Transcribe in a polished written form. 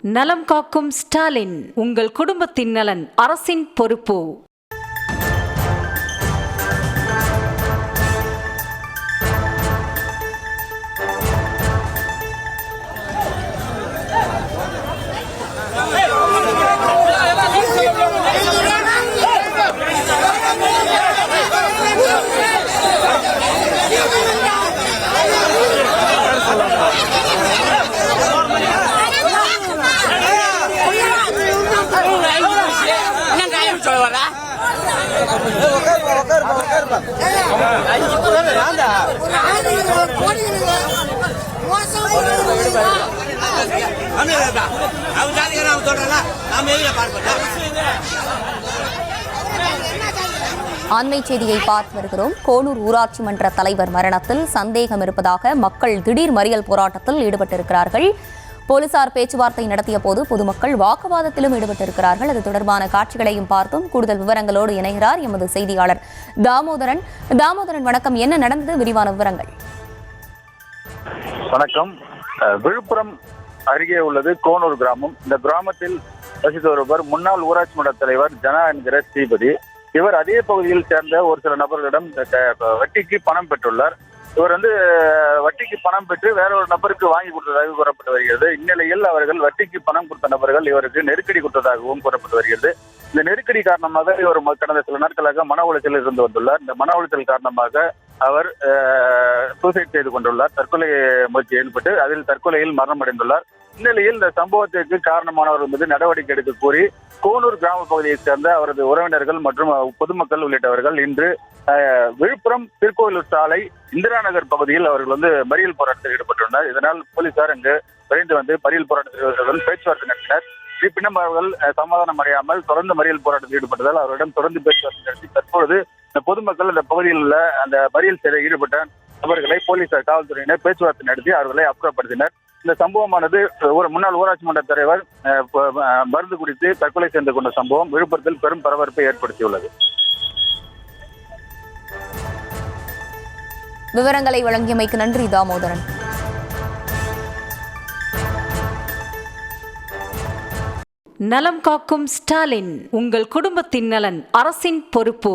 நலம் காக்கும் ஸ்டாலின், உங்கள் குடும்பத்தின் நலன் அரசின் பொறுப்பு. அண்மை செய்தியை பார்த்து வருகிறோம். கோனூர் ஊராட்சி மன்ற தலைவர் மரணத்தில் சந்தேகம் இருப்பதாக மக்கள் திடீர் மறியல் போராட்டத்தில் ஈடுபட்டிருக்கிறார்கள். போலீசார் பேச்சுவார்த்தை நடத்திய போது பொதுமக்கள் வாக்குவாதத்திலும் ஈடுபட்டிருக்கிறார்கள். அது தொடர்பான காட்சிகளையும் பார்த்தோம். கூடுதல் விவரங்களோடு இணைகிறார் எமது செய்தியாளர் தாமோதரன். வணக்கம். என்ன நடந்தது? விரிவான விவரங்கள். வணக்கம். விழுப்புரம் அருகே உள்ளது கோனூர் கிராமம். இந்த கிராமத்தில் வசித்து வருவர் முன்னாள் ஊராட்சி மன்ற தலைவர் ஜனா என்கிற ஸ்ரீபதி. இவர் அதே பகுதியில் சேர்ந்த ஒரு சில நபர்களிடம் வட்டிக்கு பணம் பெற்றுள்ளார். இவர் வட்டிக்கு பணம் பெற்று வேற ஒரு நபருக்கு வாங்கி கொடுத்ததாக கூறப்பட்டு வருகிறது. இந்நிலையில் அவர்கள் வட்டிக்கு பணம் கொடுத்த நபர்கள் இவருக்கு நெருக்கடி கொடுத்ததாகவும் கூறப்பட்டு வருகிறது. இந்த நெருக்கடி காரணமாக இவர் கடந்த சில நாட்களாக மன உளைச்சலில் இருந்து வந்துள்ளார். இந்த மன உளைச்சல் காரணமாக அவர் சூசைட் செய்து கொண்டுள்ளார். தற்கொலை முயற்சி ஈடுபட்டு அதில் தற்கொலையில் மரணம் அடைந்துள்ளார். இந்நிலையில் இந்த சம்பவத்திற்கு காரணமானவர்கள் மீது நடவடிக்கை எடுக்க கோரி கோனூர் கிராம பகுதியைச் சேர்ந்த அவரது உறவினர்கள் மற்றும் பொதுமக்கள் உள்ளிட்டவர்கள் இன்று விழுப்புரம் திருக்கோயிலூர் சாலை இந்திரா நகர் பகுதியில் அவர்கள் மறியல் போராட்டத்தில் ஈடுபட்டுள்ளனர். இதனால் போலீசார் அங்கு விரைந்து மறியல் போராட்டத்தில் பேச்சுவார்த்தை நடத்தினர். இருப்பினும் அவர்கள் சமாதானம் அடையாமல் தொடர்ந்து மறியல் போராட்டத்தில் ஈடுபட்டதால் அவரிடம் தொடர்ந்து பேச்சுவார்த்தை நடத்தி தற்பொழுது இந்த பொதுமக்கள் இந்த பகுதியில் உள்ள அந்த மறியல் செயலில் ஈடுபட்ட நபர்களை போலீசார் காவல்துறையினர் பேச்சுவார்த்தை நடத்தி அவர்களை அப்புறப்படுத்தினர். இந்த சம்பவமானது ஒரு முன்னாள் ஊராட்சி மன்ற தலைவர் மருந்து குடித்து தற்கொலை செய்து கொண்ட சம்பவம் விழுப்புரத்தில் பெரும் பரபரப்பை ஏற்படுத்தியுள்ளது. விவரங்களை வழங்கியமைக்கு நன்றி தாமோதரன். நலம் காக்கும் ஸ்டாலின், உங்கள் குடும்பத்தின் நலன் அரசின் பொறுப்பு.